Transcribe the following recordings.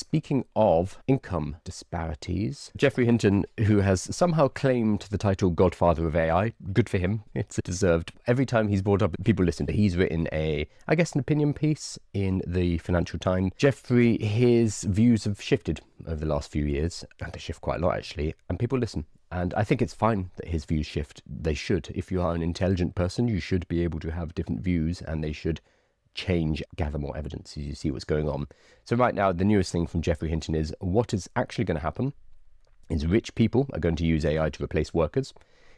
speaking of income disparities, Geoffrey Hinton, who has somehow claimed the title Godfather of AI, good for him, it's deserved. Every time he's brought up, people listen. He's written an opinion piece in the Financial Times. Geoffrey, his views have shifted over the last few years, and they shift quite a lot actually, and people listen. And I think it's fine that his views shift. They should. If you are an intelligent person, you should be able to have different views, and they should change, gather more evidence as you see what's going on. So right now, the newest thing from Geoffrey Hinton is what is actually going to happen is rich people are going to use AI to replace workers.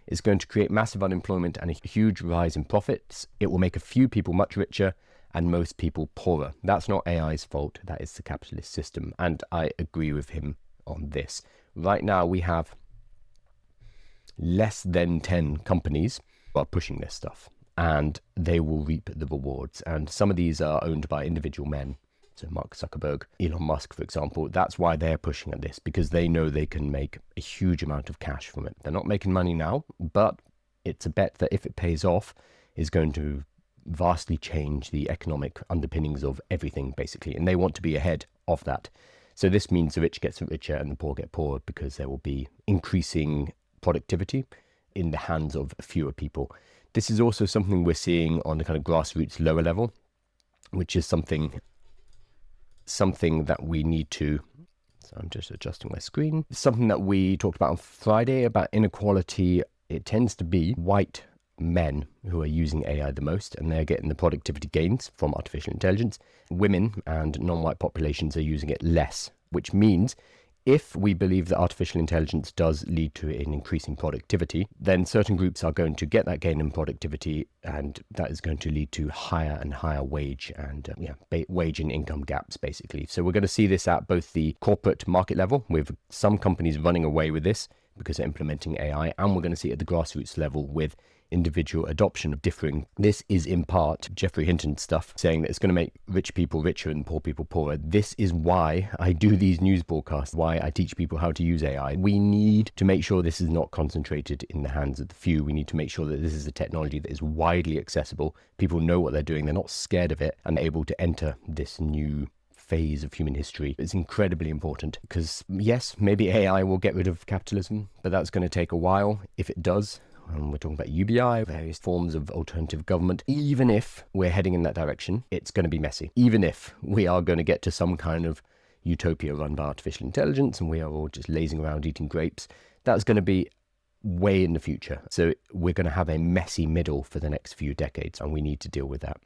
It's going to create massive unemployment and a huge rise in profits. It will make a few people much richer and most people poorer. That's not AI's fault. That is the capitalist system. And I agree with him on this. Right now, we have less than 10 companies who are pushing this stuff, and they will reap the rewards. And some of these are owned by individual men. So Mark Zuckerberg, Elon Musk, for example, that's why they're pushing at this, because they know they can make a huge amount of cash from it. They're not making money now, but it's a bet that if it pays off, is going to vastly change the economic underpinnings of everything, basically. And they want to be ahead of that. So this means the rich get richer and the poor get poorer, because there will be increasing productivity in the hands of fewer people. This is also something we're seeing on the kind of grassroots lower level, which is something that we need to, so I'm just adjusting my screen, something that we talked about on Friday about inequality. It tends to be white men who are using AI the most, and they're getting the productivity gains from artificial intelligence. Women and non-white populations are using it less, which means if we believe that artificial intelligence does lead to an increase in productivity, then certain groups are going to get that gain in productivity, and that is going to lead to higher and higher wage and wage and income gaps, basically. So we're going to see this at both the corporate market level, with some companies running away with this because they're implementing AI, and we're going to see it at the grassroots level with individual adoption of differing. This is in part Geoffrey Hinton stuff, saying that it's going to make rich people richer and poor people poorer. This is why I do these news broadcasts, why I teach people how to use AI. We need to make sure this is not concentrated in the hands of the few. We need to make sure that this is a technology that is widely accessible. People know what they're doing. They're not scared of it and able to enter this new phase of human history. It's incredibly important because, yes, maybe AI will get rid of capitalism, but that's going to take a while. If it does, and we're talking about UBI, various forms of alternative government. Even if we're heading in that direction, it's going to be messy. Even if we are going to get to some kind of utopia run by artificial intelligence and we are all just lazing around eating grapes, that's going to be way in the future. So we're going to have a messy middle for the next few decades, and we need to deal with that.